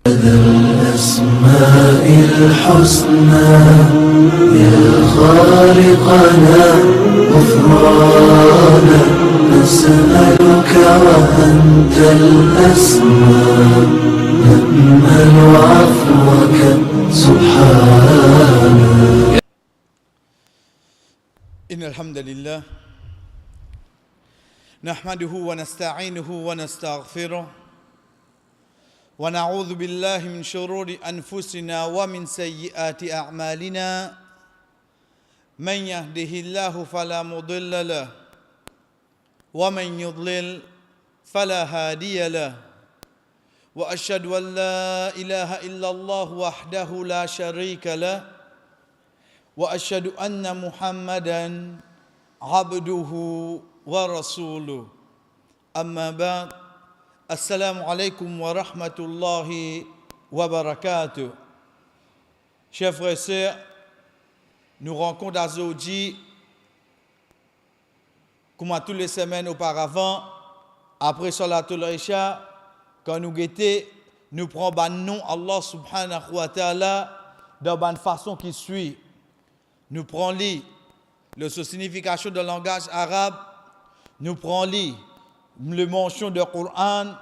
الأسماء الحسنى يا خالقنا غفرانا نسألك وأنت الأسماء نأمل عفوك سبحانك. إن الحمد لله نحمده ونستعينه ونستغفره ونعوذ بالله من شرور أنفسنا ومن سيئات أعمالنا من يهده الله فلا مضل له ومن يضلل فلا هادي له وأشهد أن لا إله إلا الله وحده لا شريك له وأشهد أن محمدا عبده ورسوله أما بعد السلام عليكم ورحمة الله وبركاته. Chers frères et sœurs, nous rencontrons aujourd'hui, comme toutes les semaines auparavant, après Salatul Isha, quand nous guettons, nous prenons le nom Allah subhanahu wa ta'ala de la façon qui suit. Nous prenons la signification de langage arabe, nous prenons le mention du Coran,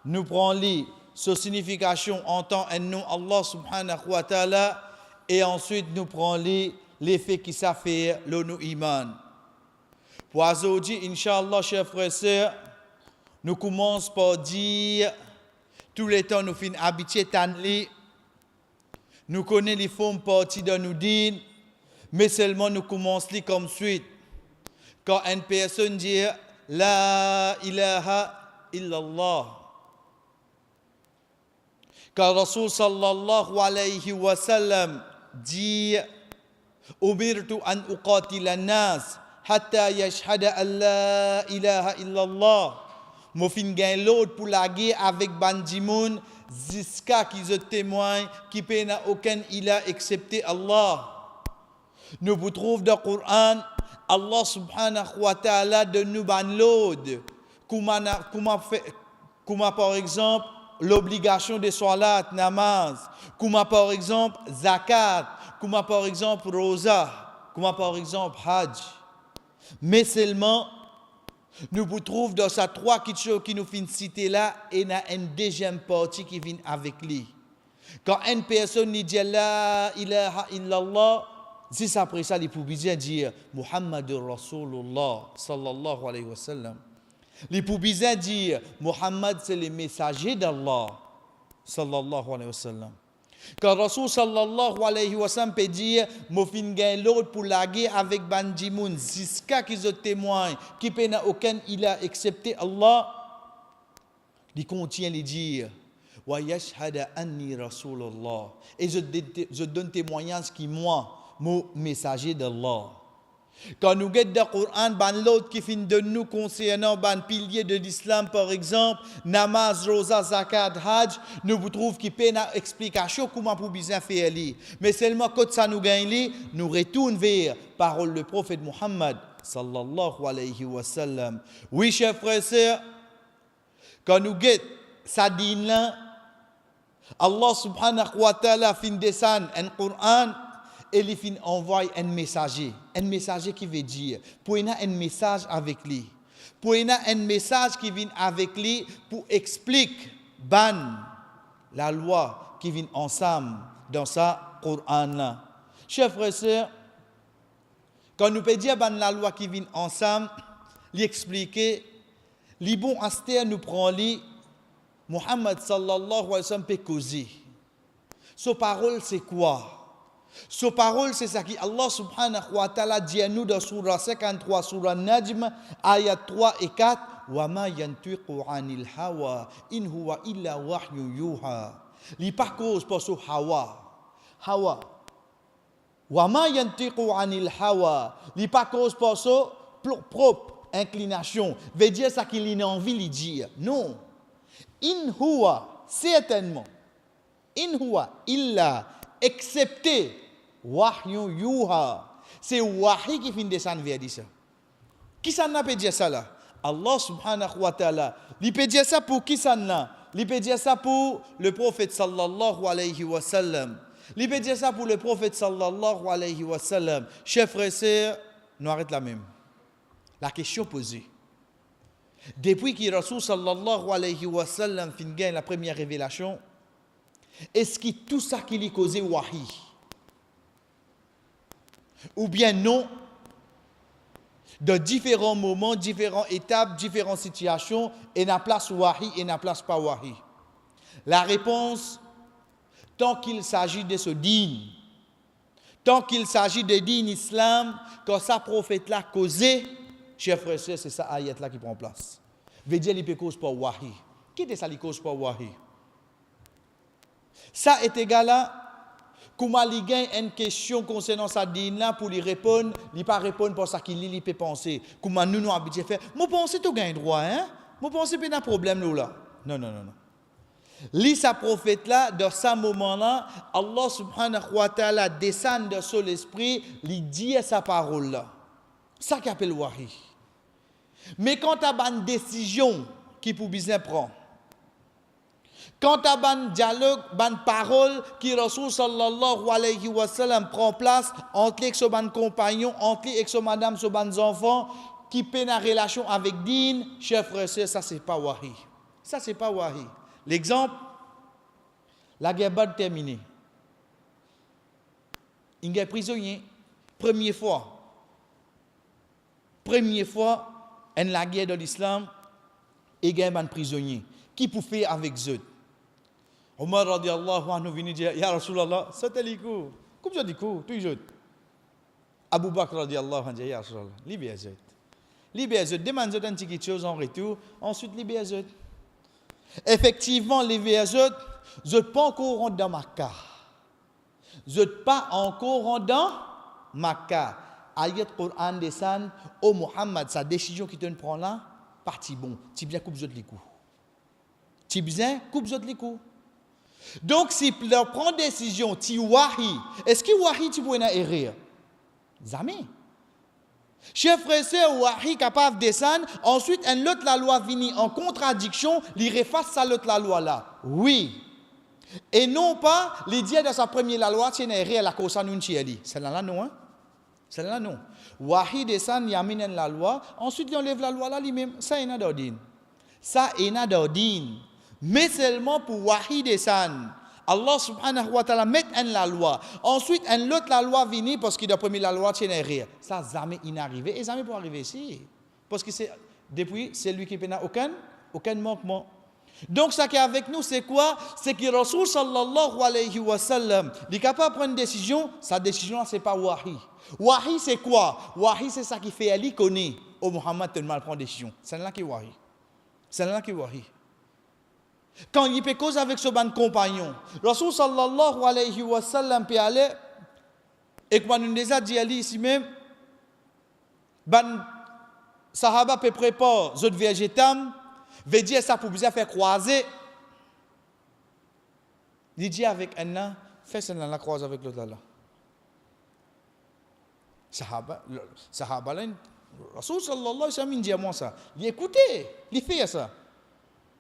nous prenons sa signification en tant que nom Allah subhanahu wa ta'ala, et ensuite nous prenons l'effet qui ça fait le nom iman. Pour aujourd'hui, Inch'Allah, chers frères et sœurs, nous commençons par dire, tous les temps nous finissons habitués à nous connaissons les formes parties de nous dire, mais seulement nous commençons comme suite. Quand une personne dit La ilaha illallah, quand Rasul sallallahu alayhi wa sallam dit Umirtu an uqatila nas hatta yashhada an la ilaha illallah, moi fin gain l'autre pour la guerre avec bandimoun jusqu'à qu'ils se témoignent qu'il n'y a aucun ilah excepté Allah. Nous vous trouvons dans le Coran, Allah subhanahu wa ta'ala de nous banlode, comme par exemple l'obligation de salat, namaz, comme par exemple zakat, comme par exemple rosa, comme par exemple hajj. Mais seulement, nous vous trouvons dans ces trois choses qui nous finissent citer là, et il y a une deuxième partie qui vient avec lui. Quand une personne dit la ilaha illallah, c'est après ça, les pouvez bien dire Muhammadur Rasulullah sallallahu alayhi wa sallam. Les pouvez bien dire Muhammad c'est le messager d'Allah sallallahu alayhi wa sallam. Quand Rasul sallallahu alayhi wa sallam peut dire Mo fin gain l'autre pour la guerre avec Bandimoun jusqu'à qu'ils se témoignent qu'il n'y a aucun ilah excepté Allah, il contient les dire Wa yashhada anni Rasulullah. Et je donne témoignage qui moi mon messager d'Allah. Quand nous guettons dans le Coran, l'autre qui finit de nous concernant le pilier de l'islam, par exemple, namaz, rosa, zakat, hajj, nous vous trouvons qu'il y a une explication comment pour bien faire. Mais seulement quand ça nous gagne, nous retournons vers la parole du prophète Muhammad sallallahu alayhi wa sallam. Oui, chers frères et sœurs, quand nous guettons ça dit là, Allah subhanahu wa ta'ala fin descendre un Coran, et il fin envoie un messager qui veut dire, pour il y a un message avec lui, pour il y a un message qui vient avec lui pour expliquer la loi qui vient ensemble dans sa Coran. Chers frères et sœurs, quand nous peut dire la loi qui vient ensemble, l'expliquer, les bons astères nous prend li, Muhammad sallallahu alayhi wa sallam peut causer. Sa parole c'est quoi? Sa parole, c'est ça qui Allah subhanahu wa ta'ala dit à nous dans Surah 53, Surah Najm, ayat 3 et 4. Wa ma yantiqu anil hawa, in huwa illa wahyu yuha. Li pas cause pour ce hawa. Hawa. Wa ma yantiqu anil hawa. Li pas cause pour ce propre inclination. Veut dire ça qu'il a envie de dire. Non. In huwa, certainement. In huwa illa, excepté wahyu yuha. C'est wahi qui finit descendre vers ça. Qui ça n'a pas dit ça là? Allah subhanahu wa ta'ala. Il peut dire ça pour qui ça n'a? Il peut dire ça pour le prophète sallallahu alayhi wa sallam. Il peut dire ça pour le prophète sallallahu alayhi wa sallam. Chers frères et sœurs, nous arrêtons là même. La question posée. Depuis que Rasul sallallahu alayhi wa sallam fin gagne la première révélation, est-ce que tout ça qui lui causait wahi? Ou bien non? De différents moments, différentes étapes, différentes situations, et n'a place wahi et n'a place pas wahi. La réponse, tant qu'il s'agit de ce din, tant qu'il s'agit de din islam, quand ça prophète-là causé, chers frères et sœurs, c'est ça ayat-là qui prend place. Veut dire qu'il peut cause pas wahi. Qui est ça qui cause pas wahi? Ça est égal à comment il gagne une question concernant sa dîne là pour lui répondre, il pas répondre pour ça qu'il peut penser. Comment nous habitués faire? Moi penser tu gagnes droit hein? Moi penser pas un problème là. Non. Lis sa prophète là dans ce moment là, Allah subhanahu wa ta'ala descend de son esprit, il dit sa parole là. Ça qui appelle wahi. Mais quand tu as une décision qui pour bien prendre, quand tu as un dialogue, une parole qui Rasul sallallahu alayhi wa sallam prend place entre les compagnons, entre les madame, les enfants, qui peine en relation avec din, chers frères et sœurs, ça c'est pas wahi. Ça c'est pas wahi. L'exemple, la guerre Badr terminée. Une guerre prisonnier, première fois, en la guerre de l'islam, il y a un prisonnier. Qui peut faire avec eux? Omar radiallahu anhu vient dire, Ya Rasulallah, c'était les coups. Comme ça dit coups, tous les autres. Abu Bakr radiallahu anhu dit, Ya Rasulallah, libère eux. Libère eux, demande eux un petit quelque chose en retour, ensuite libère eux. Effectivement, libère eux, vous n'êtes pas encore rentré dans Makkah. Vous n'êtes pas encore rentré dans Makkah. Ayat Quran descend, oh Muhammad, sa décision qui te prend là, parti bon, tu bien coupe les coups. Tu bien coupe les coups. Donc, si leur prend décision, tu wahi, est-ce que wahi tu peux errer? Jamais. Chers frères et sœurs, wahi capable de descendre, ensuite, un autre la loi vient en contradiction, il refasse ça l'autre la loi là. Oui. Et non pas, les dieux de sa première la loi, tu errer la cause à nous tieli. C'est là non, hein? C'est là non. Wahi descend, il amène la loi, ensuite il enlève la loi là lui-même. Ça est d'ordine. Ça est d'ordine. Mais seulement pour wahi descend. Allah subhanahu wa ta'ala met la loi. Ensuite, l'autre la loi vient parce qu'il a promis la loi, tu n'es rien. Ça jamais inarrivé et jamais pour arriver ici. Parce que depuis, c'est lui qui n'a aucun manquement. Donc, ça qui est avec nous, c'est quoi? C'est que Rasul sallallahu alayhi wa sallam, il est capable de prendre une décision, sa décision, ce n'est pas wahi. Wahi, c'est quoi? Wahi, c'est ça qui fait Ali connaît. Oh, Muhammad, tu mal prendre décision. C'est là qui est wahi. C'est là qui est wahi. Quand il peut cause avec ce ban compagnon, Rasul sallallahu alayhi wa sallam peut aller, et quand nous déjà dit Ali ici même, ban sahaba peut préparer zot végétam, veut dire ça pour bien faire croiser. Il dit avec un an, fais ça dans la croise avec l'autre là. Sahaba là, Rasul sallallahu alayhi wa sallam dit à moi ça. Il écoutez, il fait ça.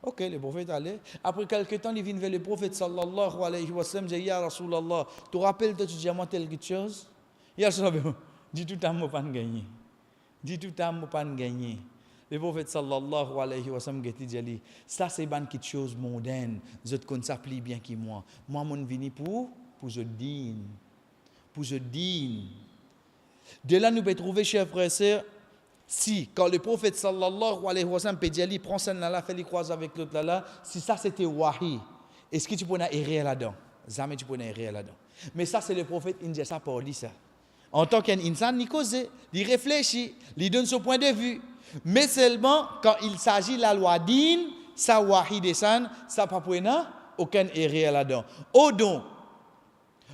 Ok, le prophète allait. Après quelques temps, il vient vers le prophète sallallahu alayhi wa sallam, il dit, Ya Rasulallah, tu te rappelles de tu dis à moi telle chose? Ya Rasulallah, dis tout à moi pas gagner. Dis tout à moi pas gagner. Le prophète sallallahu alayhi wa sallam dit, ça c'est ban quelque chose mondaine. Je te connais ça plus bien que moi. Moi, mon vini pour je dîne. Pour je dîne. De là, nous pouvons trouver, chers frères et sœurs, si, quand le prophète sallallahu alayhi wa sallam pédiali prend ça là, fait les croises avec l'autre là, si ça c'était wahi, est-ce que tu peux errer là-dedans? Jamais tu peux errer là-dedans. Mais ça c'est le prophète, il dit ça pour lui ça. En tant qu'un insan, il cause, il réfléchit, il donne son point de vue. Mais seulement quand il s'agit de la loi din, ça wahi descend, ça pas pour aucun erreur là-dedans. Oh donc,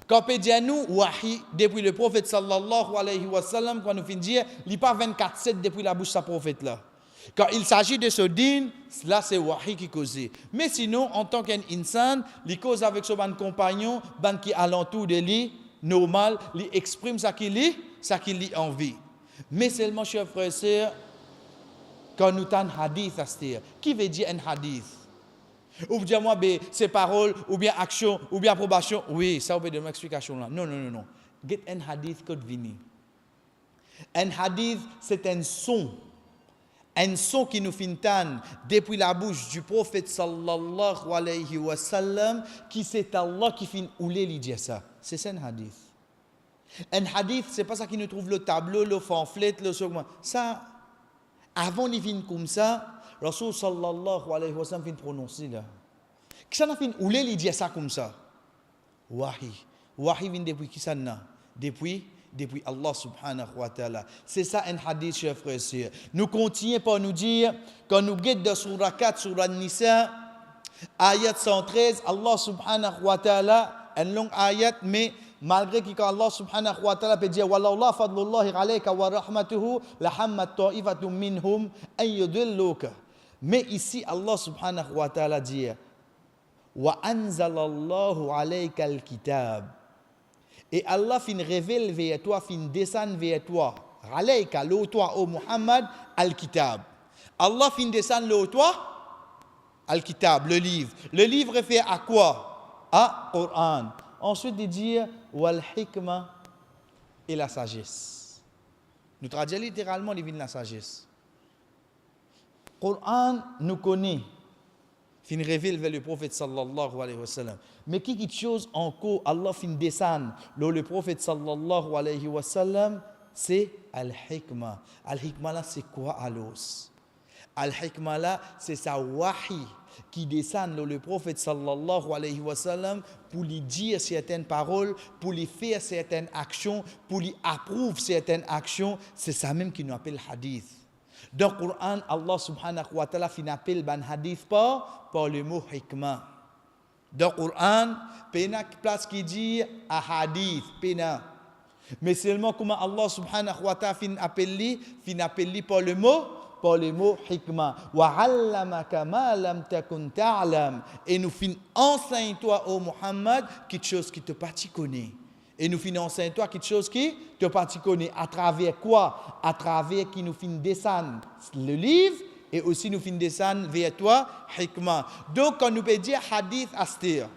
quand nous wahi, depuis le prophète sallallahu alayhi wa sallam, quand nous finissons dire, il n'y a pas 24/7 depuis la bouche de sa prophète là. Quand il s'agit de ce din, là c'est wahi qui cause. Mais sinon, en tant qu'un insan, il cause avec son compagnon, qui est alentour de lui, normal, il exprime ça qu'il lit envie. Mais seulement, chers frères et sœurs, quand nous avons un hadith à se dire, qui veut dire un hadith? Ou dire moi, c'est parole, ou bien action, ou bien approbation. Oui, ça, vous pouvez donner une explication là. Non, non, non, non. Get un hadith que vini. Un hadith, c'est un son qui nous fintan depuis la bouche du prophète sallallahu alayhi wa sallam, qui c'est Allah qui fin oulé lui dire ça. C'est ça un hadith. Un hadith, c'est pas ça qui nous trouve le tableau, le pamphlet, le segment. Ça, avant il vient comme ça, Rasul sallallahu alayhi wa sallam fin prononcer là. Qui ça n'a fin oulé lui dire ça comme ça? Wahi. Wahi vient depuis qui ça n'a? Depuis Allah subhanahu wa ta'ala. C'est ça un hadith, chers frères et sœurs. Nous continuons par nous dire, quand nous guettons dans surah 4, surah Nisa, ayat 113, Allah subhanahu wa ta'ala, une longue ayat, mais malgré que Allah subhanahu wa ta'ala peut dire, Wallahu fadlullahi alayka wa rahmatuhu, la hammat ta'ifatum minhum an yudilluka. Mais ici, Allah subhanahu wa ta'ala dit, Wa anzalallahu alayka al-kitab. Et Allah fin révèle vers toi, fin descend vers toi. Alayka, le toi, ô Muhammad, al-kitab. Allah fin descend le toi, al-kitab, le livre. Le livre réfère à quoi? À Coran. Ensuite, il dit, wal hikma et la sagesse. Nous traduisons littéralement les vignes de la sagesse. Coran nous connaît. Fin révèle vers le prophète sallallahu alayhi wa sallam. Mais qui chose encore, Allah fin descend le prophète sallallahu alayhi wa sallam, c'est al-hikmah. Al-hikmah là, c'est quoi alors? Al-hikmah là, c'est sa wahi qui descend le prophète sallallahu alayhi wa sallam pour lui dire certaines paroles, pour lui faire certaines actions, pour lui approuver certaines actions. C'est ça même qui nous appelle hadith. Dans le Coran, Allah subhanahu wa ta'ala fin appelle ban hadith par le mot hikmah. Dans le Coran, il y a une place qui dit ahadith, mais seulement comment Allah subhanahu wa ta'ala fin appelle par le mot hikmah. Wa 'allamaka ma lam takun ta'lam. Et nous fin enseigne toi ô Muhammad quelque chose qui te pas connaît. Et nous fin enseigne toi quelque chose qui te pas connaît. À travers quoi? À travers qui nous fin descendre le livre. Et aussi nous fin descendre vers toi, hikmah. Donc, quand nous peut dire hadith astir,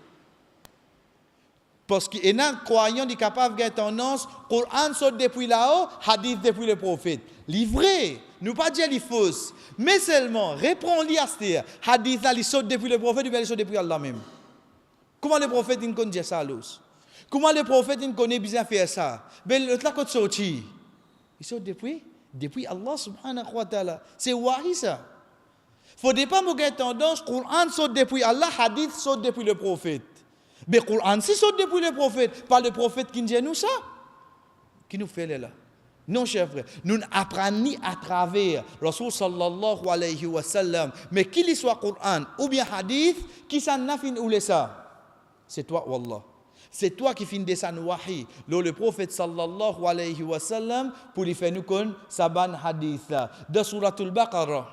parce qu'il y a un croyant qui est capable de tendance, Coran sort depuis là-haut, hadith depuis le prophète. Livré, nous pas dire les fausses, mais seulement, réponds-lui astir, hadith là, il sort depuis le prophète, ou bien il sort depuis Allah même. Comment le prophète il connaît dire ça à l'os? Comment le prophète il connaît bien faire ça? Ben, l'autre là, quand il sorti, il sort depuis Allah subhanahu wa ta'ala. C'est wahi ça. Faut pas me tendance, Coran saute depuis Allah, hadith saute depuis le prophète. Mais Coran si saute depuis le prophète, pas le prophète qui nous dit nous ça. Qui nous fait là? Non, chers frères, nous apprenons à travers Rasul sallallahu alayhi wa sallam, mais qu'il soit Coran ou bien hadith, qui s'en a fin ou ça? C'est toi, Wallah. C'est toi qui finis descendre wahi, le prophète sallallahu alayhi wa sallam, pour lui faire nous connaître saban hadith. De suratul Baqarah,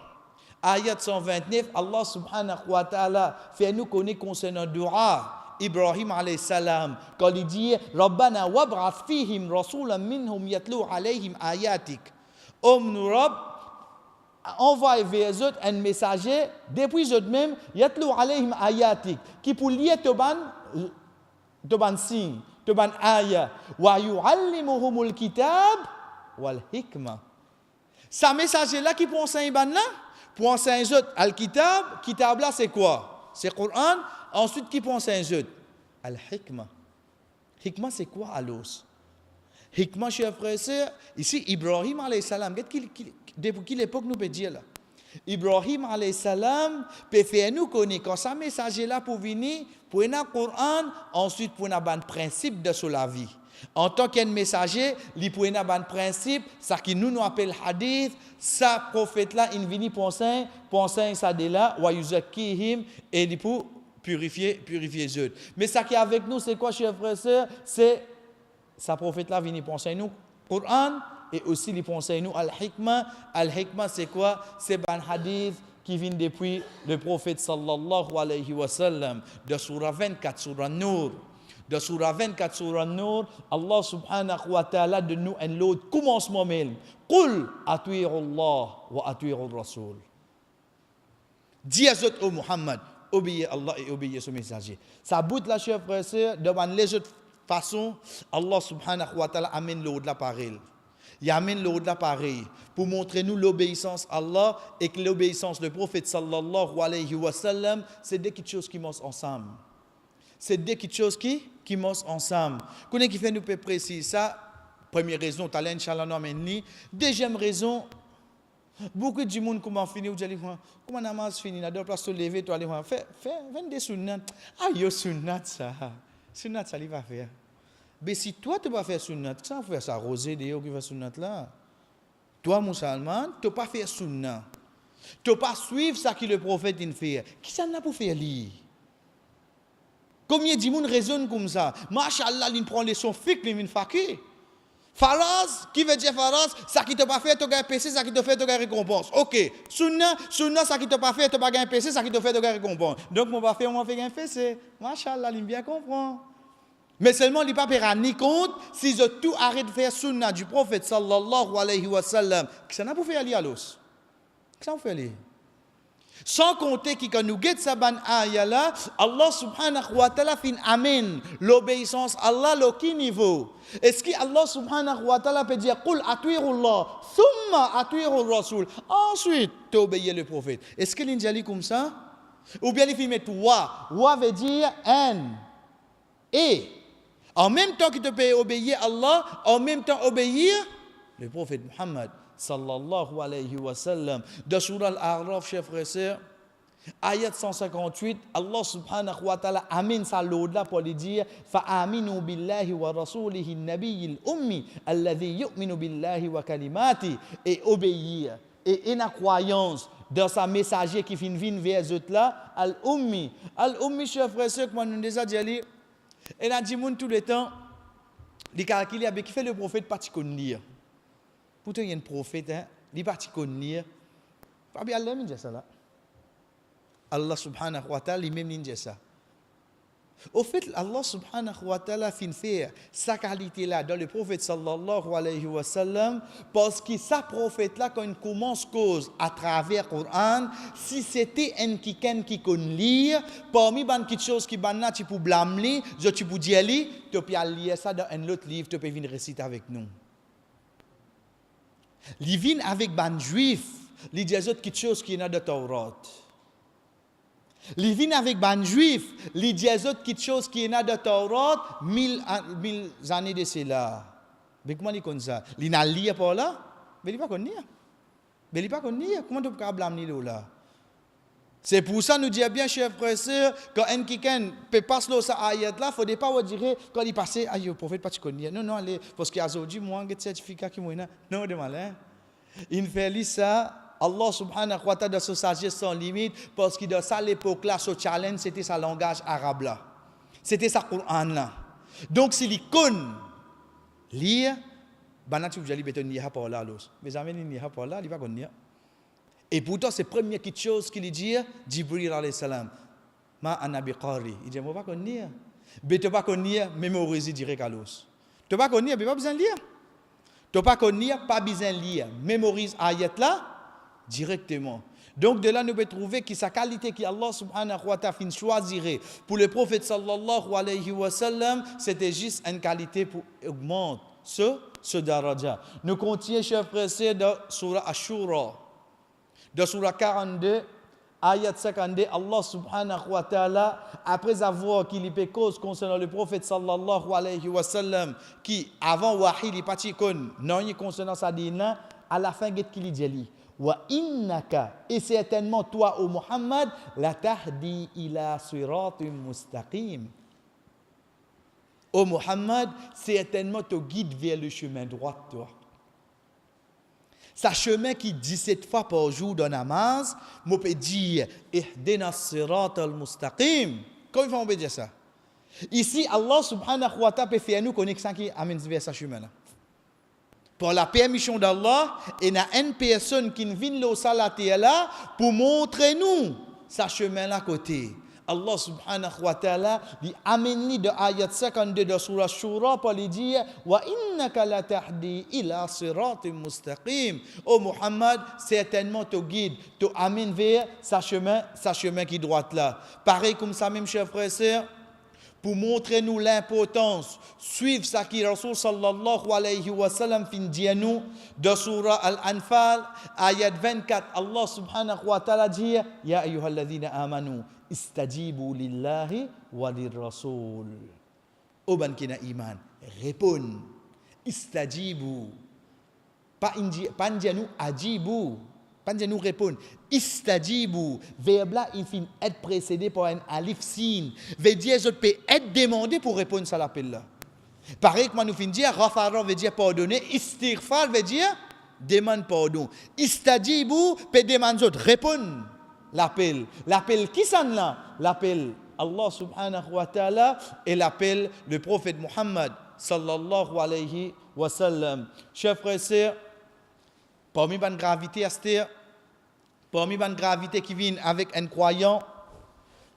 ayat 129, Allah subhanahu wa ta'ala fait nous connaître concernant dua Ibrahim alayhi salam, quand il dit Rabbana wab'ath fihim rasulan minhum yatlu alayhim ayatik. Nous Rabb, envoie vers eux un messager, depuis eux-mêmes, yatlu alayhim ayatik, qui pour lire Toban signe, Toban aya, wa yu'allimuhumul kitab wal hikmah. Ça messager là qui pour enseigner ban là, pour enseigner al kitab là c'est quoi? C'est Coran. Ensuite qui pour enseigner al hikmah. Hikmah c'est quoi alors? Hikmah chers frères et sœurs, ici Ibrahim alayhi salam, depuis quelle époque nous peut dire là? Ibrahim alayhi salam peut faire nous connaître quand ça messager là pour venir pour un Coran, ensuite pour un ban principe de sur la vie. En tant qu'un messager, il pour un ban principe, ça qui nous appelle hadith, ça prophète là il vient pour enseigner ça de là wa yuzakkihim et il pour purifier eux. Mais ça qui est avec nous c'est quoi chers frères et sœurs? C'est ça prophète là vient pour enseigner nous Coran. Et aussi les conseils nous al-hikmah. Al-hikmah c'est quoi? C'est un hadith qui vient depuis le prophète sallallahu alayhi wa sallam de surah 24 surah Nur. De surah 24 surah Nur, Allah subhanahu wa ta'ala de nous un lot commencement même. Qul ati'u Allah wa ati'u Rasul. Dis à eux, ô Muhammad, obéir à Allah et obéir au messager. Ça bout là, chers frères et sœurs, devant les autres façons, Allah subhanahu wa ta'ala amène l'au-delà pareil. Il amène l'au-delà pareil pour montrer nous l'obéissance à Allah et que l'obéissance du prophète sallallahu alayhi wa sallam, c'est des petites choses qui marchent ensemble. C'est des petites choses qui marchent ensemble. Connais qui fait nous préciser ça? Première raison, t'as l'inchallah non amène. Deuxième raison, beaucoup de monde comment finir, vous allez voir, comment namaz fini, là, deux place se lever, tu allez voir, fais des sunnat. Ah, yo sunnat ça. Sunnat ça, il va faire. Mais si toi, tu ne vas pas faire sunnat, ça va faire ça, rosé, de qui va sunnat là. Toi, musulman, tu ne vas pas faire sunnat. Tu ne vas pas suivre ce que le prophète fait. Qui ça n'a pas fait lire? Combien de monde raisonne comme ça? Masha'Allah, il prend les sons fiqh, il vient fakir. Faraz, qui veut dire Faraz? Ça qui ne t'a pas fait, tu as gagné PC, ça qui te fait, tu as gagné récompense. Ok. Sunnah, ça qui ne t'a pas fait, tu n'as pas gagné PC, ça qui te fait, tu as gagné récompense. Donc, on va faire gagner PC. Masha'Allah, il bien comprend. Mais seulement, il ne peut pas ni compte si je tout arrête de faire sunnah du prophète sallallahu alayhi wa sallam. Que ça n'a pas fait aller à l'os. Que ça n'a pas fait aller. Sans compter que quand nous guettons sa ban ayah là, Allah subhanahu wa ta'ala fin amène l'obéissance à Allah à quel niveau? Est-ce que Allah subhanahu wa ta'ala peut dire Qul ati'ullah, thumma ati'ur rasul. Ensuite, tu obéis le prophète. Est-ce que l'injali comme ça? Ou bien il fait mettre wa veut dire un. Et en même temps que tu peux obéir à Allah, en même temps obéir le prophète Muhammad sallallahu alayhi wa sallam. Dans Surah Al-A'raf, chers frères et sœurs, ayat 158, Allah subhanahu wa ta'ala amène ça l'au-delà pour lui dire fa'aminu billahi wa rasulihi nabiyil ummi alladhi yu'minu billahi wa kalimati, et obéir et une croyance dans sa messager qui vient vers eux là, al-ummi. Al-ummi, chers frères et sœurs, comme on nous déjà dit, et a dit tout le temps, il calcule avec qui fait le prophète parti connaître. Pourtant il y a un prophète, il parti connaître. Pas bien Allah dit ça là. Allah subhanahu wa ta'ala lui-même dit ça. Au fait, Allah subhanahu wa ta'ala fin faire sa qualité là dans le prophète sallallahu alayhi wa sallam, parce que sa prophète là quand il commence cause à travers le Coran, si c'était un qui connaît lire, parmi les choses qui banna tu peux blâmer, tu peux dire tu peux lire ça dans un autre livre, tu peux venir réciter avec nous. Il vient avec les juifs, il dit autres choses qui sont dans le Taurat. Il vient avec les juifs, il dit autres choses qui sont dans le Taurat, 1000 années de cela. Mais comment il connaît ça? Il n'a lire pas là? Mais il ne pas connaître. Mais il ne pas connaître. Comment tu peux blâmer là? C'est pour ça que nous disons bien, chers frères et sœurs, quand un quelqu'un peut passer ça ayat là, il ne faut pas dire quand il passe, aïe, le prophète pas te connaît. Non, allez, parce qu'il y a aujourd'hui, moi, j'ai un certificat qui m'a non, de malin. Il fait ça. Allah subhanahu wa ta'ala de sa sagesse sans limite, parce que dans ça l'époque là, ce challenge c'était sa langage arabe là. C'était sa Coran là. Donc s'il connaît lire, ben tu vas aller bétonner lire par là los. Mais jamais lire par là, il va connaître. Et pourtant c'est première petite chose qu'il dit Jibril alayhi salam. Ma anabi qari. Il dit moi pas connaître. Mais tu pas connaître, mémoriser direct à los. Tu pas connaître, mais pas besoin de lire. Tu pas connaître, pas besoin de lire. Mémorise ayat là directement. Donc de là nous pouvons trouver que sa qualité qu'Allah subhanahu wa ta'ala fin choisirait pour le prophète sallallahu alayhi wa sallam, c'était juste une qualité pour augmenter ce daraja. Nous continuons, chers frères et sœurs, dans Surah Ash-Shura. Dans Surah 42, ayat 52, Allah subhanahu wa ta'ala, après avoir qu'il y ait cause concernant le prophète sallallahu alayhi wa sallam, qui avant wahi il parti kon non concernant sa dîne, à la fin get qu'il dit wa innaka, et certainement toi, ô Muhammad, la tahdi ila siratim mustaqim. Ô Muhammad, certainement te guide vers le chemin droit, toi. Sa chemin qui 17 fois par jour dans namaz, on peut dire ihdina siratal mustaqim. Comment on peut dire ça? Ici, Allah subhanahu wa ta'ala peut faire nous connaître ça qui amène vers ce chemin là. Pour la permission d'Allah, il y a une personne qui vient au salat là pour montrer nous sa chemin là côté. Allah subhanahu wa ta'ala dit amène de ayat 52 de surah Shura pour lui dire wa innaka la tahdi ila siratin mustaqim. Oh Muhammad, certainement te guide, te amène vers sa chemin qui droite là. Pareil comme ça même chers frères et sœurs, pour montrer nous l'importance suivre ce qui Rasul sallallahu alayhi wa sallam fin dit nous de surah Al-Anfal ayat 24 Allah subhanahu wa ta'ala dit ya ayyuhalladhina amanu istajibu lillahi wa lirrasul. Au ban kina iman répond istajibu pas dit nous ajibu pas dit nous répondre istajibu verbe là il finit être précédé par un alif sin veut dire je peux être demandé pour répondre à l'appel là. Pareil que nous finit dire ghafara veut dire pardonner, istighfar veut dire demande pardon. Istajibu peut demander autre répondre l'appel. L'appel qui s'en là? L'appel Allah subhanahu wa ta'ala et l'appel le prophète Muhammad sallallahu alayhi wa sallam. Chers frères et sœurs, parmi la gravité parmi la gravité qui vient avec un croyant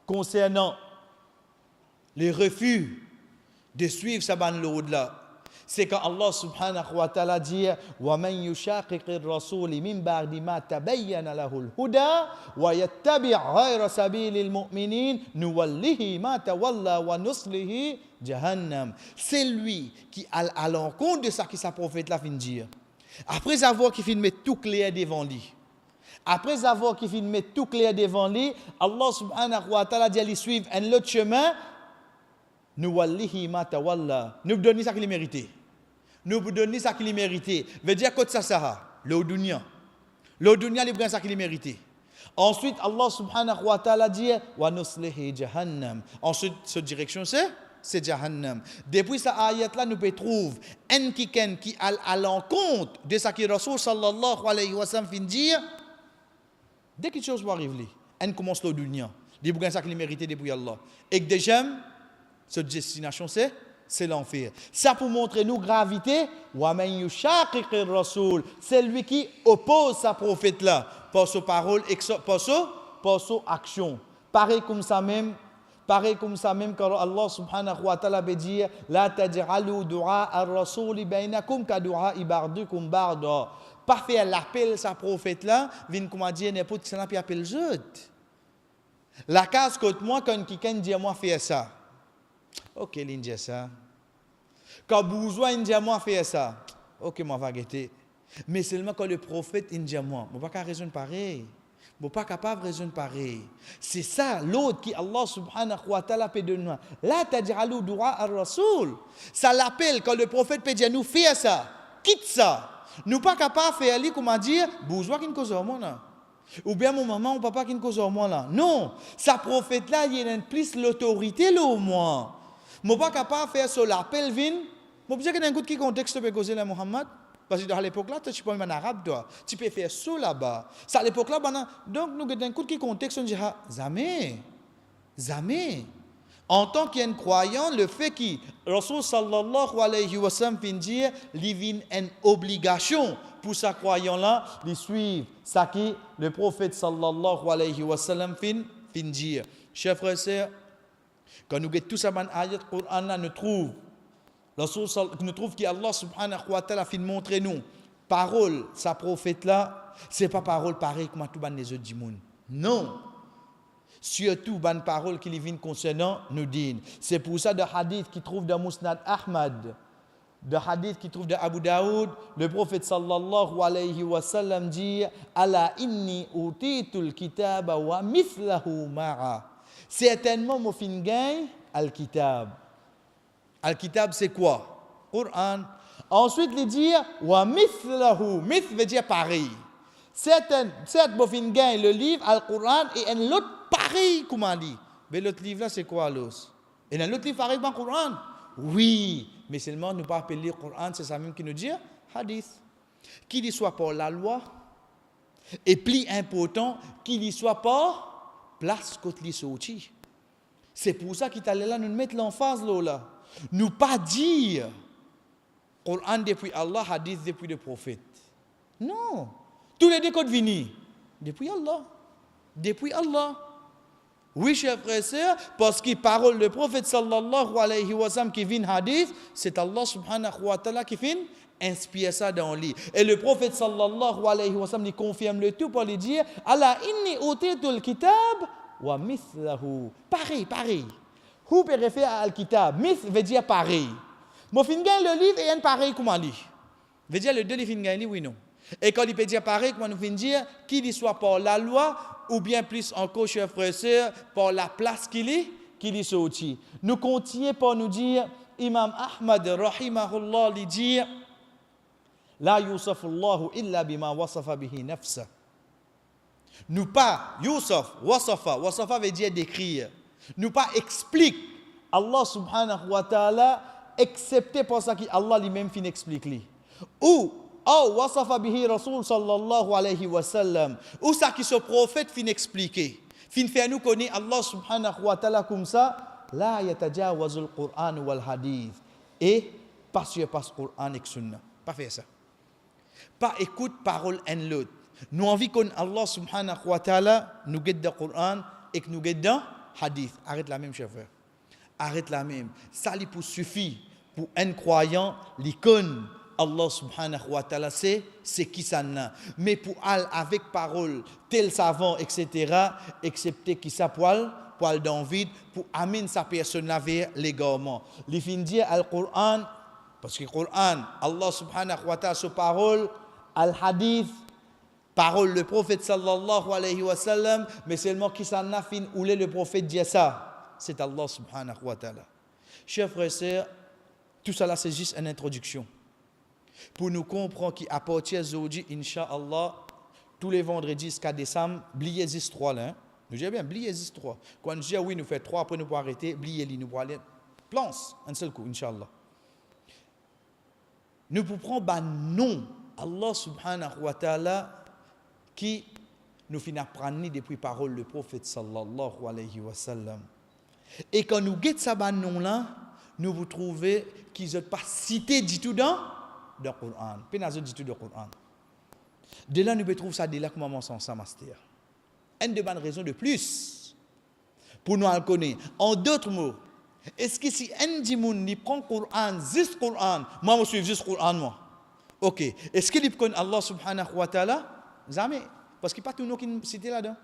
concernant les refus de suivre sa ban là, c'est quand Allah subhanahu wa ta'ala dit wa man yushaqiqir rasul min ba'di ma tabayyana lahu al-huda wa yattabi' ghayra sabilil mu'minin nuwallihi ma tawalla wa nuslihi jahannam. C'est lui qui à l'encontre de ça qui sa prophète là fin dire. Après avoir qui fin mettre tout clair devant lui. Après avoir qui fin mettre tout clair devant lui, Allah subhanahu wa ta'ala dit lui suivre un autre chemin. Nous wallihi ma tawalla. Nous donnons ça qu'il mérite. Nous donnons ça qu'il mérite. Veut dire que ça sera le dunya. Le dunya il prend ça qu'il mérite. Ensuite Allah subhanahu wa ta'ala dit wa nuslihi jahannam. Ensuite cette direction c'est Jahannam. Depuis cette ayat-là, nous pouvons trouver un qui à l'encontre de ce que Rasul sallallahu alayhi wa sallam fin dire. Dès que quelque chose va arriver, on commence le dunya. Il y a ça qu'il mérite depuis Allah. Et que déjà, cette destination, c'est l'enfer. Ça pour montrer nous gravité. Wa man yushaqiqir rasul. C'est lui qui oppose sa prophète là. Par sa parole et par sa action. Pareil comme ça même quand Allah subhanahu wa ta'ala veut dire la taj'alu du'a ar-rasul bainakum ka du'a ibardukum barda. Pas faire l'appel sa prophète là, vient comment dire n'importe qui ça n'a appel jeu. La case côté moi quand quelqu'un dit moi faire ça. OK, l'indien ça. Quand besoin indien moi faire ça. OK, moi va guetter. Mais seulement quand le prophète indien moi, on pas raisonner pareil. Vous pas capable de raisonner pareil. C'est ça l'autre qui Allah subhanahu wa ta'ala peut donner. La taj'alu du'a ar-rasul. Ça l'appelle quand le prophète peut dire nous faire ça, quitte ça. Nous pas capable de faire lui comment dire bourgeois qui ne cause au monde là. Ou bien mon maman ou papa qui ne cause au monde là. Non, ça prophète là il a plus l'autorité là au moins. Moi pas capable de faire ça l'appel vin. Moi dire que dans un coup qui contexte peut causer là Muhammad. Parce que à l'époque là, tu peux même en arabe, toi. Tu peux faire ça là-bas. Ça à l'époque là, donc nous avons un coup de contexte, on dit jamais. En tant qu'un croyant, le fait que Rasul sallallahu alayhi wa sallam fin dire, il y a une obligation pour ce croyant là de suivre ça qui le prophète sallallahu alayhi wa sallam fin dire. Chers frères et sœurs, quand nous avons tout ça dans l'ayat Coran là, nous trouvons qu'Allah subhanahu wa ta'ala fin montrer nous parole sa prophète là c'est pas parole pareille comme tout ban les autres du monde non surtout ban parole qui vient concernant nous din c'est pour ça de hadith qui trouve dans Musnad Ahmad de hadith qui trouve dans Abu Daoud le prophète sallallahu alayhi wa sallam dit ala inni utitul kitaba wa mithlahu ma'a certainement mo fin gagne al kitab. Al-Kitab, c'est quoi? Coran. Ensuite, il dit wa mithlahu. Mith veut dire pareil. Certes, bofin gagne le livre, Al-Quran, et un autre pareil, comment on dit? Mais l'autre livre là, c'est quoi l'os? Et un autre livre pareil dans le Coran? Oui, mais seulement nous pas appeler le Coran, c'est ça même qui nous dit hadith. Qu'il y soit par la loi, et plus important, qu'il y soit par place côté les sorties. C'est pour ça qu'il allait là nous mettre l'emphase là. Nous pas dire Coran depuis Allah, hadith depuis le prophète. Non. Tous les deux codes venus depuis Allah. Depuis Allah. Oui, chers frères et sœurs, parce que parole le prophète sallallahu alayhi wa sallam qui vient hadith, c'est Allah subhanahu wa ta'ala qui vient inspire ça dans le livre. Et le prophète sallallahu alayhi wa sallam il confirme le tout pour lui dire Allah inni utitul kitab wa mithlahu. Pareil. Who peut référer à al-kitab? Mith veut dire pareil. Moi, fin le livre et un pareil comme lui. Veut dire le deux livres fin oui non. Et quand il peut dire pareil, comment nous fin dire qu'il y soit par la loi ou bien plus encore, chers frères et sœurs, par la place qu'il est sorti. Nous continuons par nous dire, Imam Ahmad rahimahullah lui dire, la yusafullahu illa bima wasafa bihi nafsa. Nous pas, Yusuf, wasafa veut dire décrire. Nous pas explique Allah subhanahu wa ta'ala, excepté pour ça qu'Allah lui-même fin explique lui. Ou wasafa bihi Rasul sallallahu alayhi wa sallam. Ou ça qui ce prophète fin expliquer. Fin faire nous connaître Allah subhanahu wa ta'ala comme ça. La yatajawazul Qur'an wal hadith. Et pas sur pas Qur'an et Sunna. Pas faire ça. Pas écoute parole en l'autre. Nous envie qu'on Allah subhanahu wa ta'ala nous guide dans le Qur'an et que nous guide dans hadith. Arrête la même, chef frère. Arrête la même. Ça lui pour suffit pour un croyant l'icône. Allah subhanahu wa ta'ala c'est qui ça n'a. Mais pour aller avec parole, tel savant, etc., excepté qui ça poil dans vide, pour amener sa personne vers l'égarement. Les fins dire al-Qur'an, parce que le Qur'an, Allah subhanahu wa ta'ala, sa parole, al-hadith, parole le prophète sallallahu alayhi wa sallam, mais seulement qui ça n'a fin où le prophète dit ça, c'est Allah subhanahu wa ta'ala. Chers frères et sœurs, tout cela c'est juste une introduction. Pour nous comprendre qu'à partir d'aujourd'hui, Inch'Allah, tous les vendredis jusqu'à décembre, bliez 3 là. Nous disons bien, bliez 3. Quand nous disons oui, nous faisons 3, après nous pouvons arrêter, bliez-les, nous pouvons aller. Plance, un seul coup, Inch'Allah. Nous pouvons prendre un nom, Allah subhanahu wa ta'ala, qui nous finit apprendre depuis parole le prophète sallallahu alayhi wa sallam. Et quand nous guettons ça nom là, nous vous trouvez qu'ils n'ont pas cité du tout dans le Coran. Pénazot du tout dans le Coran. De là, nous pouvons trouver ça de là comment on s'en sort, master. Une de bonnes raisons de plus pour nous le connaître. En d'autres mots, est-ce que si un dimoun n'y prend le Coran, juste le Coran, moi je suis juste le Coran, moi. Ok. Est-ce qu'il connaît Allah subhanahu wa ta'ala? Jamais. Parce qu'il n'y a pas tout le nom qui est cité là-dedans.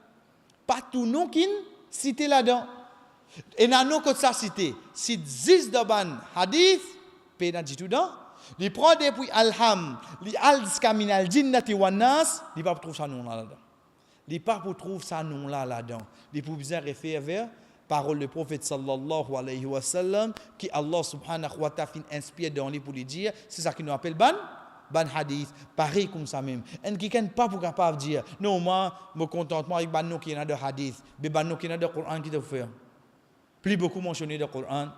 Pas tout le nom qui est cité là-dedans. Et il y a un autre ça cité. Si 10 de ban hadith, il n'y a pas tout dedans. Il prend depuis Alham, il al skaminal jinnati wanas, il pas trouve ça nom là-dedans. Il pas pour trouver ça nom là-dedans. Il pour bien référer vers parole du prophète sallallahu alayhi wa sallam qui Allah subhanahu wa ta'ala inspire dans lui pour lui dire, c'est ça qu'il nous appelle ban hadith, pareil comme ça même. Et qui n'est pas pour capable de dire non moi me contentement avec ban nom qui est de hadith, mais ban nom qui est de Coran qui te fait. Plus beaucoup mentionné dans le Coran,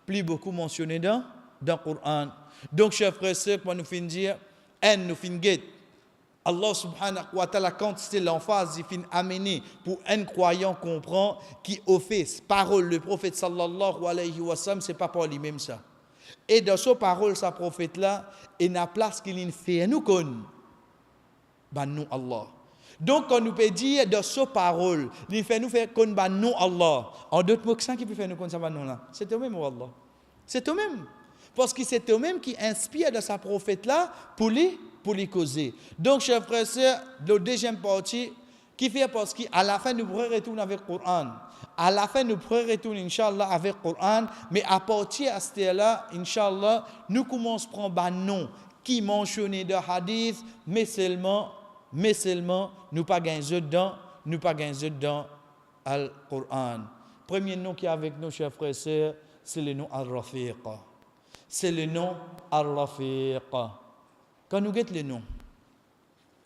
plus beaucoup mentionné dans le Coran. Donc, chers frères et sœurs, quand nous finissons dire, nous finissons Allah subhanahu wa ta'ala, quand c'est l'emphase, il finit amener pour un croyant comprend qui offense parole le prophète sallallahu alayhi wa sallam, c'est pas pour lui-même ça. Et dans ce parole, sa prophète là, il n'a place qu'il fait nous connaître. Ben nous Allah. Donc, quand nous peut dire dans ce parole, il fait nous faire connaître ben nous Allah. En d'autres mots, qui peut faire nous connaître ben nous là? C'est eux-mêmes, Allah. C'est eux-mêmes. Parce que c'est eux-mêmes qui inspirent de sa prophète là pour les causer. Donc, chers frères et sœurs, la deuxième partie, qui fait parce qu'à la fin, nous pourrons retourner avec le Coran. À la fin, nous pourrons retourner, Inch'Allah, avec le Coran. Mais à partir de ce là, Inch'Allah, nous commençons à prendre un nom qui mentionne de hadith, mais seulement, nous pas gagner dedans, le Coran. Premier nom qui est avec nous, chers frères et sœurs, c'est le nom Al-Rafiq. C'est le nom Al-Rafiq. Quand nous guettons le nom,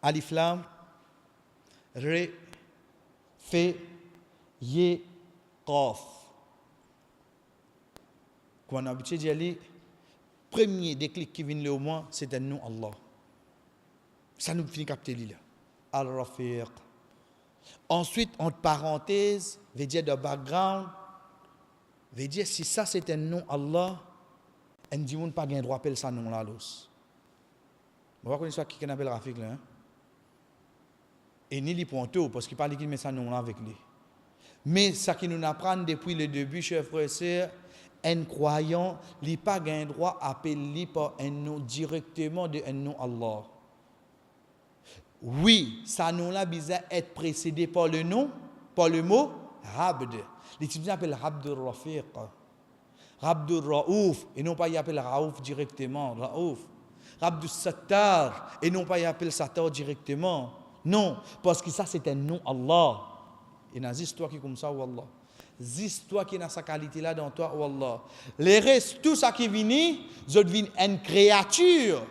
Alif Lam, Re, Fe, Ye, Qaf. Quand on a habitué d'y aller, premier déclic qui vient au moins, c'est un nom Allah. Ça nous finit capter là. Al-Rafiq. Ensuite, entre parenthèses, veut dire de background, veut dire si ça c'est un nom Allah, on ne dit pas qu'il droit appeler ça nom là. On va connaître qui appelle Rafiq là. Et ni les pointeaux, parce qu'il parle qu'il met ça nom là avec lui. Mais ça qui nous apprend depuis le début, chers frères et sœurs, un croyant n'a pas un droit à appeler par un nom directement de un nom Allah. Oui, ça nom-là besoin être précédé par le nom, par le mot Abd. Les Tibétains appellent Abdur Rafiq, Abdur Raouf, et non pas ils appellent Raouf directement, Raouf. Abdus Sattar, et non pas ils appellent Sattar directement. Non, parce que ça c'est un nom Allah. Et dans l'histoire qui est comme ça, Wallah. L'histoire qui est dans sa qualité-là dans toi, Wallah. Les restes, tout ça qui vient, je deviens une créature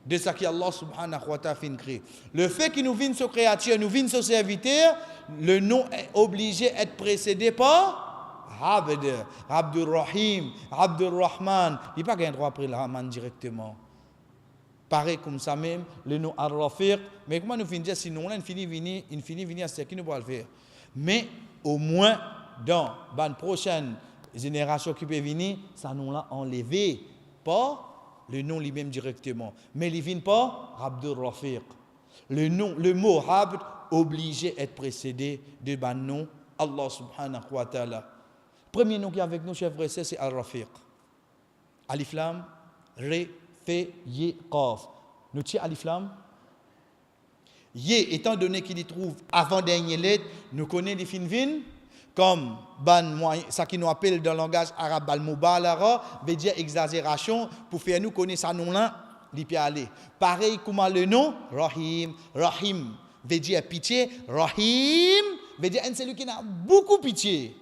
de ce que Allah subhanahu wa ta'ala fait créer. Le fait qu'il nous vienne ce créature, nous vienne ce serviteur, le nom est obligé d'être précédé par Abd, Abdur Rahim, Abdur Rahman. Il n'y a pas un droit après le Rahman directement. Pareil comme ça même, le nom Ar-Rafiq. Mais comment nous finissons si nous, il finit venir à ce qui nous va le faire. Mais au moins, dans la prochaine génération qui peut venir, ça nous l'a enlevé. Pas le nom lui-même directement. Mais il ne vient pas Abdur Rafiq. Le mot Abd obligé d'être précédé de ban nom Allah subhanahu wa ta'ala. Premier nom qui est avec nous, chers frères, c'est Ar-Rafiq. Alif Lam, Re, Fe, Ye, Qaf. Nous tirons Alif Lam. Ye, étant donné qu'il y trouve avant-dernière lettre, nous connaissons les finvin, comme ça qui nous appelle dans le langage arabe al-mubalara, veut dire exagération, pour faire nous connaître ça nom-là, il peut aller. Pareil comme le nom, Rahim, Rahim, veut dire pitié, Rahim, veut dire un celui qui a beaucoup pitié.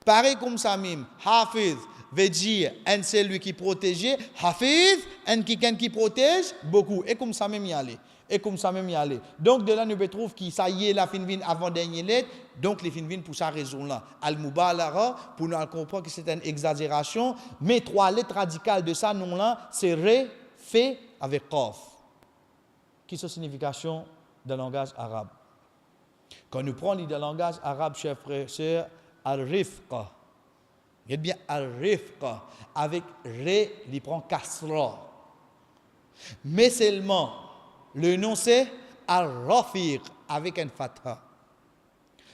Pareil comme ça même, Hafiz, veut dire un celui qui protège, Hafiz, un qui protège beaucoup. Et comme ça même y aller. Et comme ça même y aller. Donc de là nous trouvons que ça y est la fin vin avant dernière lettre. Donc les fin vin pour sa raison là. Al-Mubalara pour nous comprendre que c'est une exagération. Mais trois lettres radicales de ça nom là, c'est Re, Fe avec Qaf. Qui est sa signification dans le langage arabe? Quand nous prenons le langage arabe, chers frères et sœurs, Al-Rifqa. Regardez bien Al-Rifqa. Avec Re, il prend Kasra. Mais seulement, le nom c'est Al-Rafiq avec un fatha.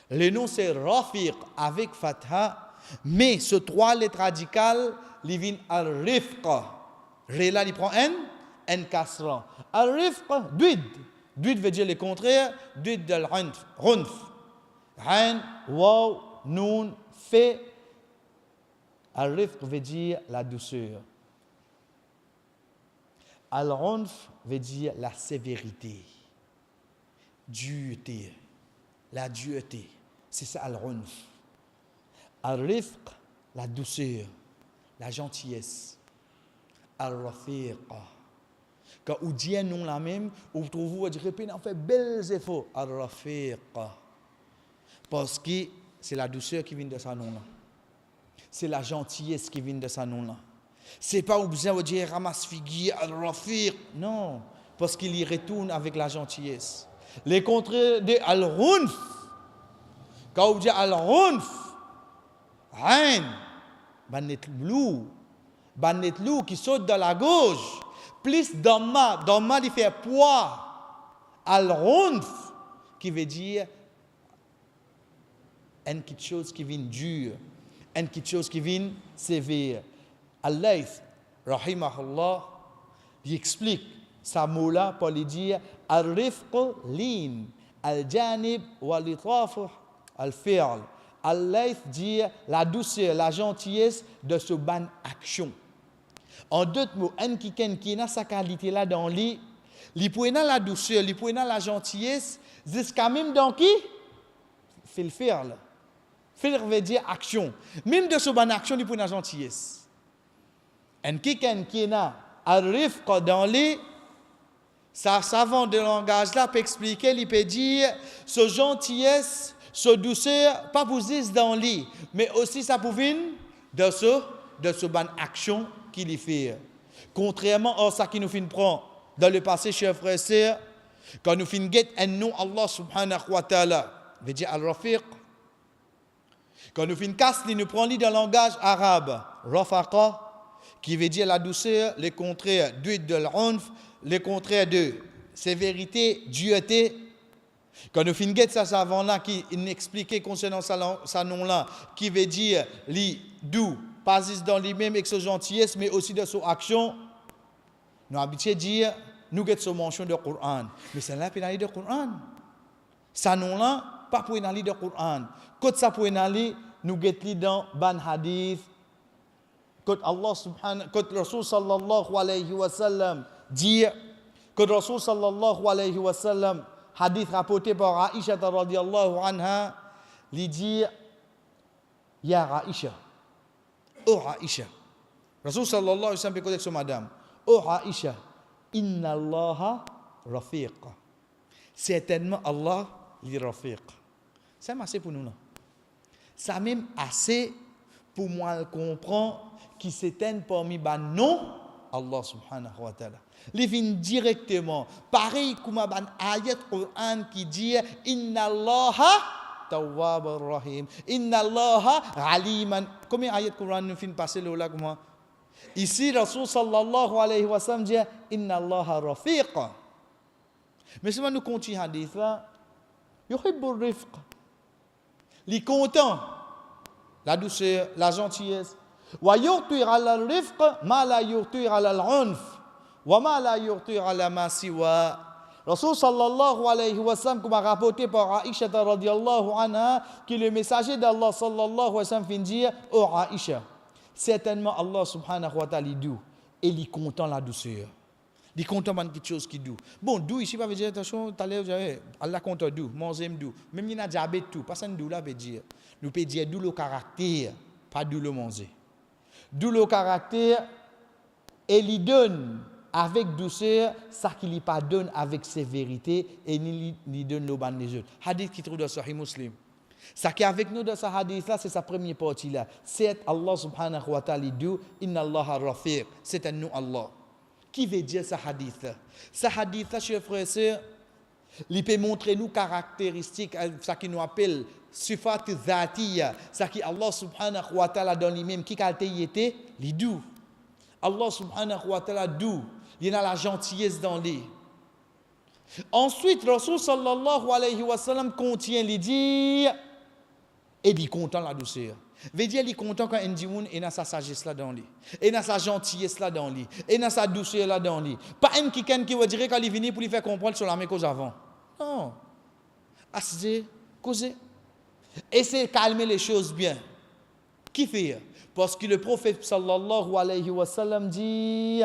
Le nom c'est Rafiq avec fatha. Mais ce trois lettres radicales, il vient Al-Rifqa. Re là, il prend un Kasra. Al-Rifqa, Duid. Duid veut dire le contraire. Duid de l'Unf. Ain, Waw, Noun, Fe. Al-Rifq veut dire la douceur. Al-Unf veut dire la sévérité, dureté, la dureté. C'est ça Al-Unf. Al-Rifq, la douceur, la gentillesse. Al-Rafiq. Quand on dit un nom la même, on trouve vous dire on fait belles efforts. Al-Rafiq. Parce que c'est la douceur qui vient de sa nom là. C'est la gentillesse qui vient de sa nom là. C'est pas obligé de dire ramasse figuier Al-Rafiq. Non, parce qu'il y retourne avec la gentillesse. Les contraires de Al-Runf. Quand on dit Al-Runf, Ain, Banetlou qui saute dans la gauche, plus Dhamma il fait poids. Al-Runf qui veut dire une quelque chose qui vient dur, une quelque chose qui vient sévère. Al-Layth, rahimahullah, il explique sa mot-là pour lui dire Al-Rifq lin, Al-Janib wal-Litaf al-Fi'l. Al-Layth dit la douceur, la gentillesse de ce ban action. En d'autres mots, un qui a sa qualité-là dans lui, il peut la douceur, il peut la gentillesse, jusqu'à même dans qui? Fait le fi'l. Fi'l veut dire action. Même de ce ban action, il peut la gentillesse. Un qui a Al-Rifq dans lui, sa savant de langage là peut expliquer, il peut dire ce gentillesse, ce douceur, pas pour dire dans lui, mais aussi ça pour venir de ce ban action qu'il y fait. Contrairement à ça qui nous fait prendre dans le passé, chers frères et sœurs, quand nous finissons un nom Allah subhanahu wa ta'ala, veut dire Al-Rafiq. Quand nous finissons casse, nous prenons dans le langage arabe, Rafaqa, qui veut dire la douceur, le contraire de l'unf, le contraire de sévérité, dureté. Quand nous finissons ça savant là qui expliquait concernant sa nom là qui veut dire li doux pas juste dans lui-même avec sa gentillesse mais aussi dans son action nous habitués dire nous get son mention de Coran mais c'est là pénalité de Coran ça nom là pas pour pénalité de Coran quand ça pour pénalité nous get li dans ban hadith quand Allah subhanahu quand Rasul sallallahu alayhi wa sallam dit quand Rasul sallallahu alayhi wa sallam hadith rapporté par Aïcha radhiyallahu anha lui dit ya Aïcha oh Aïcha Rasul sallallahu alayhi wa sallam peut connaître madame oh Aïcha inna Allah rafiq certainement Allah li rafiq ça assez pour nous là ça même assez pour moi comprendre qui s'éteint parmi ban non Allah subhanahu wa ta'ala. Il vient directement. Pareil comme un ayat Coran qui dit Inna Allaha tawwab rahim. Inna Allaha aliman. Combien ayat Coran nous finit passer là comment? Ici, Rasul sallallahu alayhi wa sallam dit Inna Allaha rafiq. Mais si nous continuons hadith là, yuhibbur rifq. Il est content. La douceur, la gentillesse. ويؤثر على الرفق ما لا يؤثر على العنف وما لا يؤثر على ما سوى Rasul sallallahu alayhi wa sallam comme rapporté par Aïcha radhiyallahu anha que le messager d'Allah sallallahu alayhi wa sallam fin dire oh Aïcha certainement Allah subhanahu wa ta'ala doux et il est content la douceur il est content de quelque chose qui doux bon doux ici pas veut dire attention tout à l'heure j'avais Allah content doux manger doux même il y a diabète tout pas ça doux là veut dire nous peut dire doux le caractère pas doux le manger. D'où le caractère, et il donne avec douceur ça qu'il lui pas donne avec sévérité et il donne le ban les autres. Hadith qui trouve dans Sahih Muslim. Ça qui est avec nous dans ce hadith là, c'est sa première partie là. C'est Allah subhanahu wa ta'ala dit Inna Allah rafiq. C'est un nous Allah. Qui veut dire ce hadith là? Ce hadith là, chers frères et sœurs, il peut montrer nous caractéristiques, ça qui nous appelle sifat dhatiya, ça qui Allah subhanahu wa ta'ala dans lui-même, qui qualité il était, il doux. Allah subhanahu wa ta'ala doux, il y a la gentillesse dans lui. Ensuite, Rasul sallallahu alayhi wa sallam contient les dire, et il est content la douceur. Veut dire il est content quand un dimoun et dans sa sagesse là dans lui, et dans sa gentillesse là dans lui, et dans sa douceur là dans lui. Pas un qui va dire quand il vient pour lui faire comprendre sur la même cause avant. Non. Assez causer. Et c'est calmer les choses bien. Qui fait? Parce que le prophète sallallahu alayhi wa sallam dit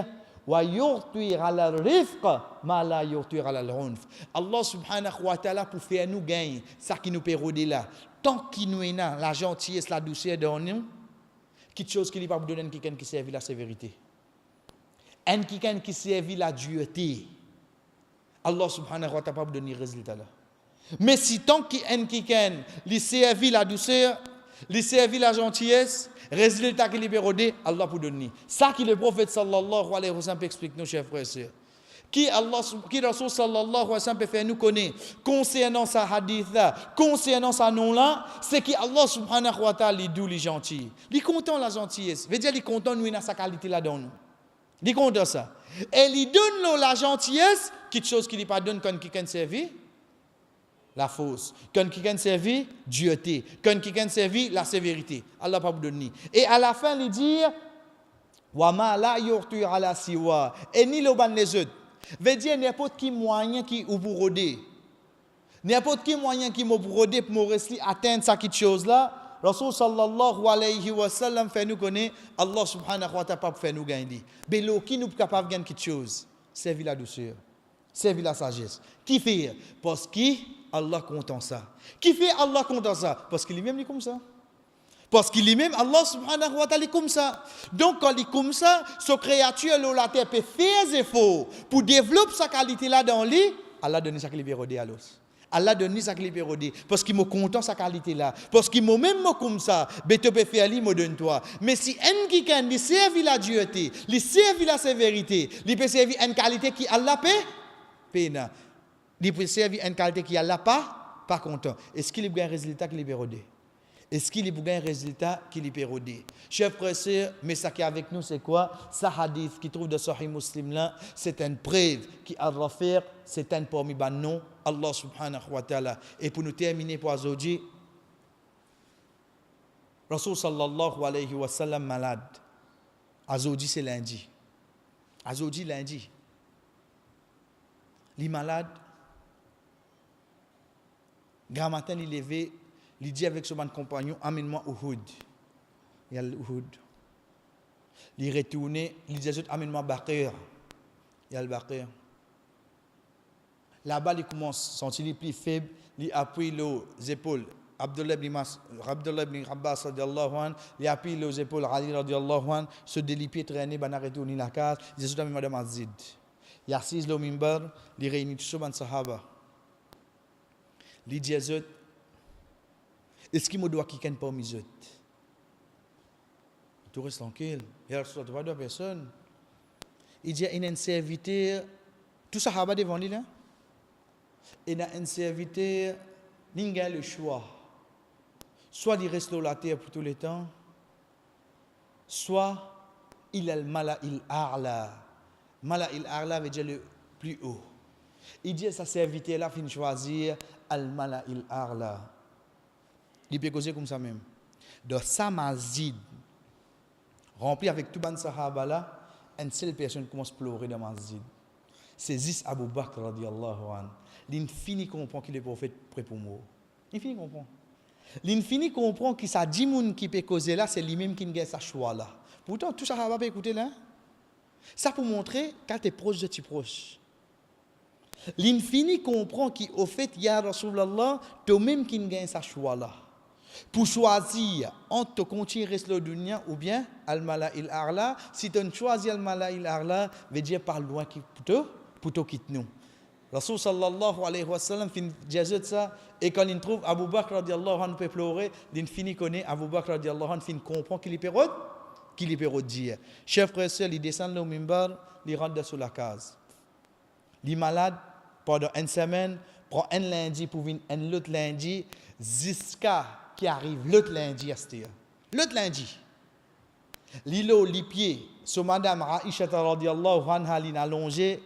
wa yu'tir ala rifq ma la yu'tir ala al-unf. Allah subhanahu wa ta'ala pour faire nous gagner ça qui nous pérode là. Tant qu'il nous est là la gentillesse, la douceur dans nous, quelque chose qui n'est pas donner quelqu'un qui servit la sévérité. Un quelqu'un qui servit la dureté. Allah subhanahu wa ta'ala pas donner résultat là. Mais si tant qu'il quelqu'un lui servit la douceur, lui servit la gentillesse, résultat qu'il libère, Allah pour donner. Ça qui le prophète sallallahu alayhi wa sallam explique nos chers frères et sœurs. Qui Rasul sallallahu alayhi wa sallam peut faire nous connaître concernant sa hadith là, concernant sa nom là, c'est qui Allah subhanahu wa ta'ala est doux, il est gentil. Il est content la gentillesse. Veut dire il est content nous dans sa qualité là dans nous. Il est content ça. Et il donne la gentillesse, quelque chose qu'il ne pas donne quand quelqu'un servi. La fausse. Quand quelqu'un servit, dureté. Quand quelqu'un servit, la sévérité. Allah pas vous donner. Et à la fin, il dit wa ma la yurtu ala siwa. Et ni le ban les autres. Veut dire n'importe qui moyen qui ou pour roder. N'importe qui moyen qui pour roder pour me rester atteindre ça quelque chose là. Rasul sallallahu alayhi wa sallam fait nous connaître Allah subhanahu wa ta'ala pour faire nous gagner. Mais l'eau qui nous capable gagner quelque chose, servir la douceur, servir la sagesse. Qui fait? Parce que Allah content ça. Qui fait Allah content ça? Parce qu'il est même comme ça. Parce qu'il est même Allah subhanahu wa ta'ala comme ça. Donc quand il est comme ça, ce créature la terre peut faire des efforts pour développer sa qualité là dans lui. Allah donne ça qu'il est à l'os. Allah donne ça qu'il est parce qu'il me content sa qualité là. Parce qu'il me même comme ça, ben tu peux faire lui me donne toi. Mais si un qui can lui servir la dureté, lui servir la sévérité, lui peut servir une qualité qui Allah paie. Il peut servir une qualité qui Allah pas content. Est-ce qu'il y a un résultat qui est érodé? Est-ce qu'il y a un résultat qu'il y peut rodé? Chers frères et sœurs, mais ça qui est avec nous, c'est quoi? Ce hadith qui trouve de Sahih Muslim là, c'est une preuve qui a refaire, c'est un parmi les noms, Allah subhanahu wa ta'ala. Et pour nous terminer pour aujourd'hui, Rasul sallallahu alayhi wa sallam malade. Aujourd'hui c'est lundi. Aujourd'hui lundi. Il est malade. Grand matin, il est levé. Il dit avec son compagnon, amène-moi Uhud. Il y a l'Uhud. Il est retourné, il dit, amène-moi Baqir. Il y a le Baqir. Là-bas, il commence à sentir plus faible, il appuie les épaules. Abdullah ibn Abbas radiallahu anhu, il appuie les épaules Ali radiallahu anhu, se délipier, traîner, il retourne à la case, il dit, amène-moi de Masjid. Il assise le mimbar, il réunit tous les sahaba. Il dit, est-ce qu'il me doit quitter parmi eux? Tout reste tranquille. Il y a pas de personne. Il dit il y a un serviteur, tout ça va devant lui là. Il y a un serviteur, il y a le choix. Soit il reste sur la terre pour tout le temps, soit il a le mala il a'la. Mala il a'la veut dire le plus haut. Il dit sa serviteur là fin choisir al mala il a'la. Il peut causer comme ça même. Dans sa masjid, rempli avec tout le sahaba là, une seule personne commence à pleurer dans la masjid. C'est Zis Abu Bakr radiallahu anhu. Il finit comprend qu'il est prophète prêt pour mourir. Il finit comprend. Il finit comprend que ça 10 personnes qui peut causer là, c'est lui-même qui gagne sa choix là. Pourtant, tout ça va pas écouter là. Ça pour montrer quand tu es proche de tes proches. L'infini comprend qu'au fait, ya Rasulallah, toi-même qui gagne sa choix là. Pour choisir entre continuer à rester au dunya ou bien al-mala il-a'la, si tu choisis al-mala il-a'la, veut dire par loin qui plutôt quitte nous. Rasul sallallahu alayhi wa sallam fin dit ça et quand il trouve Abu Bakr radiallahu anhu peut pleurer, il finit connaît Abu Bakr radiallahu anhu fin comprend qu'il peut dire. Chers frères et sœurs, il descend au mimbar, il rentre sur la case. Il est malade pendant une semaine, prend un lundi pour venir un autre lundi jusqu'à qui arrive l'autre lundi à ce l'autre lundi. L'îlot, les pieds, sur madame Aisha radiyallahu anha allongé,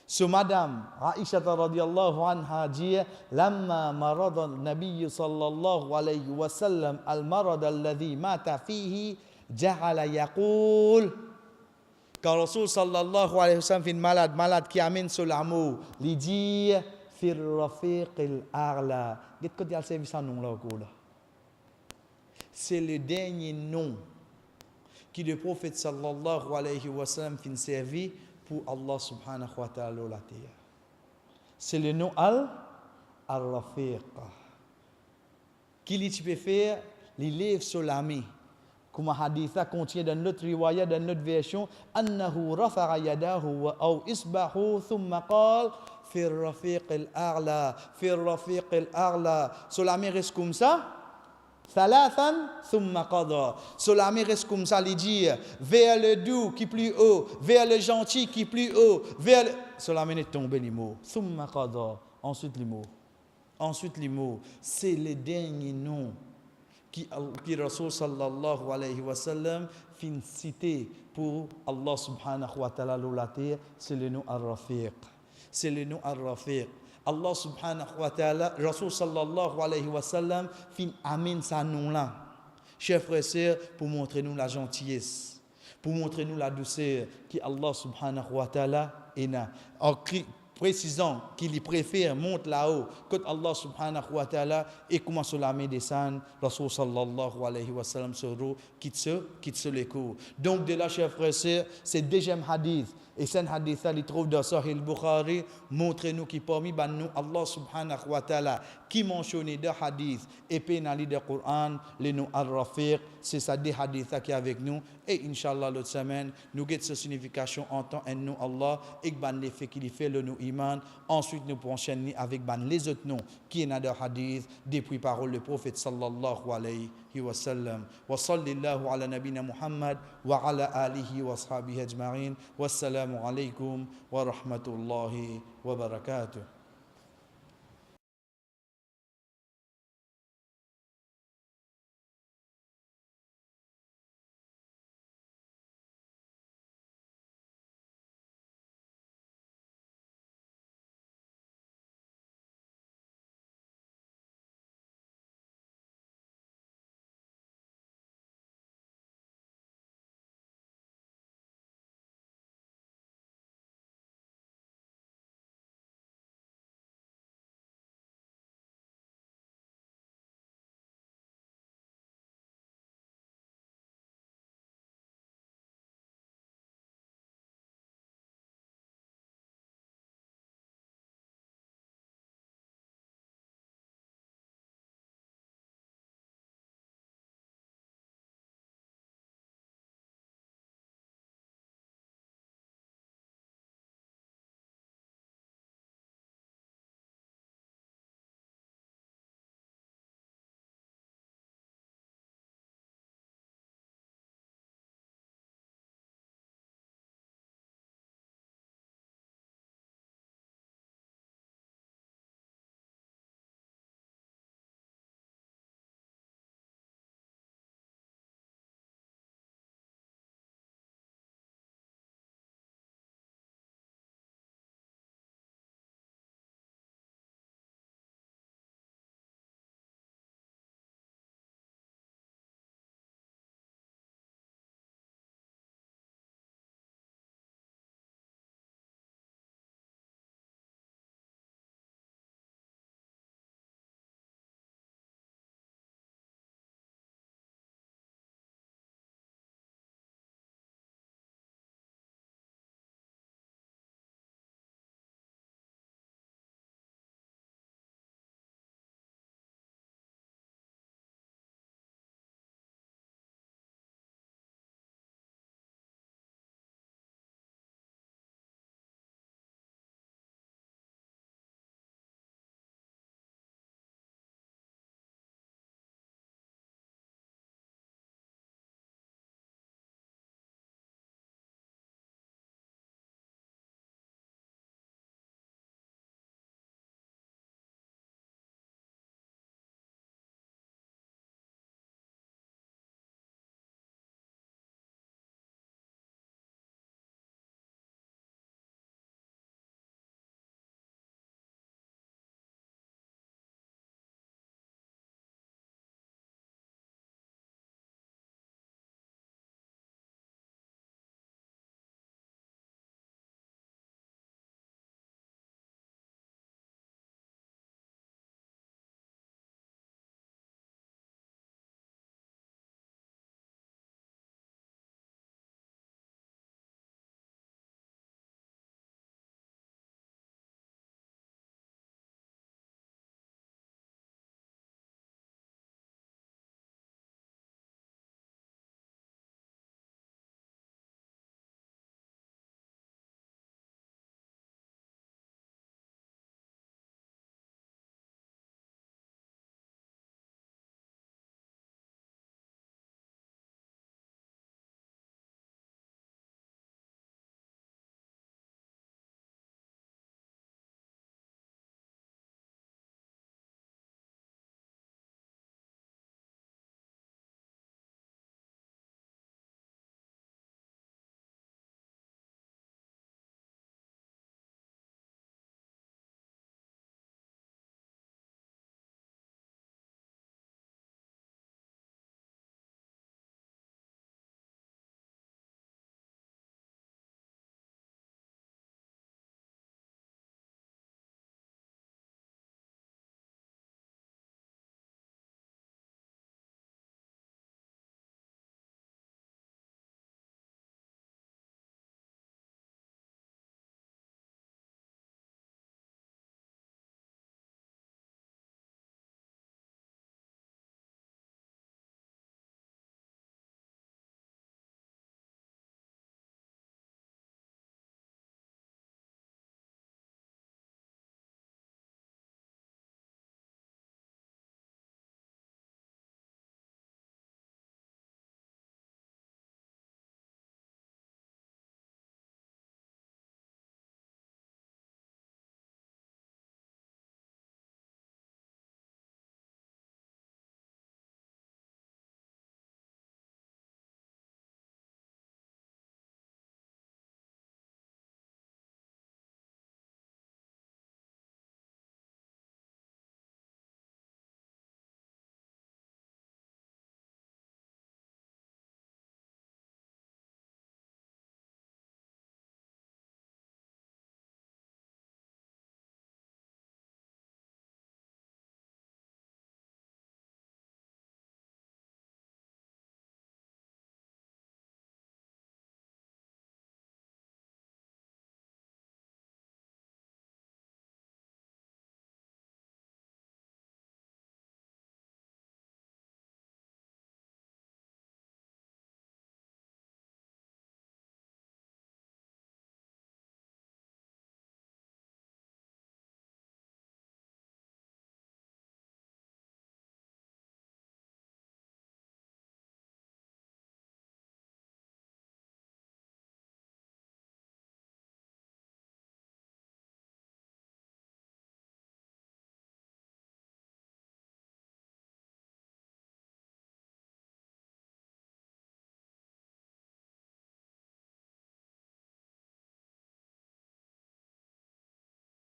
sur madame Aisha radiyallahu anha dit lamma marada an-nabiy sallallahu alayhi wa sallam al-marad alladhi mata fihi ja'ala yaqul quand Rasul sallallahu alayhi wa sallam fin malade qui amène sur l'amour, il dit fir rafiq al-a'la. Qu'est-ce que tu as servi ça nom là là? C'est le dernier nom que le prophète sallallahu alayhi wa sallam fin servi pour Allah subhanahu wa ta'ala la terre. C'est le nom al-rafiq. Qu'il tu peux faire, il lève sur la main. Comme haditha contient dans notre riwaya, dans notre version, annahu rafa'a yadahu aw isbahu thumma qala fi ar-rafiq al-a'la, fi ar-rafiq al-a'la. Sur la main reste comme ça. Thalathan thumma qada. Sur la main reste comme ça, il dit vers le doux qui plus haut, vers le gentil qui plus haut, vers le... Sur la main est tombé les mots. Thumma qada. Ensuite les mots. Ensuite les mots. C'est le dernier nom qui Rasul sallallahu alayhi wa sallam fin cité pour Allah subhanahu wa ta'ala la terre, c'est le nom ar-rafiq. C'est le nom ar-rafiq. Allah subhanahu wa ta'ala, Rasul sallallahu alayhi wa sallam fin amène sa nom là. Chers frères et sœurs, pour montrer nous la gentillesse, pour montrer nous la douceur qui Allah subhanahu wa ta'ala est là. En précisant qu'il préfère monter là-haut que Allah subhanahu wa ta'ala et comment cela met descendre Rasul sallallahu alayhi wa sallam sur l'eau quitte ce l'écho. Donc de là, chers frères et sœurs, c'est le deuxième hadith. Et ce hadith il trouve dans Sahih al-Bukhari, montrez-nous qui parmi nous Allah subhanahu wa ta'ala qui mentionne dans hadith et pénali dans le Coran le nom al-Rafiq, c'est ça des hadiths qui est avec nous et inshallah l'autre semaine nous get cette signification en tant un nom Allah et ban l'effet qu'il fait le nom iman. Ensuite nous pourrons enchaîner avec ban les autres noms qui est dans le hadith depuis parole le prophète sallallahu alayhi wa sallam. Wa sallallahu ala nabina Muhammad wa ala alihi wa ashabihi ajma'in. Wassalamu alaikum wa rahmatullahi wa barakatuh.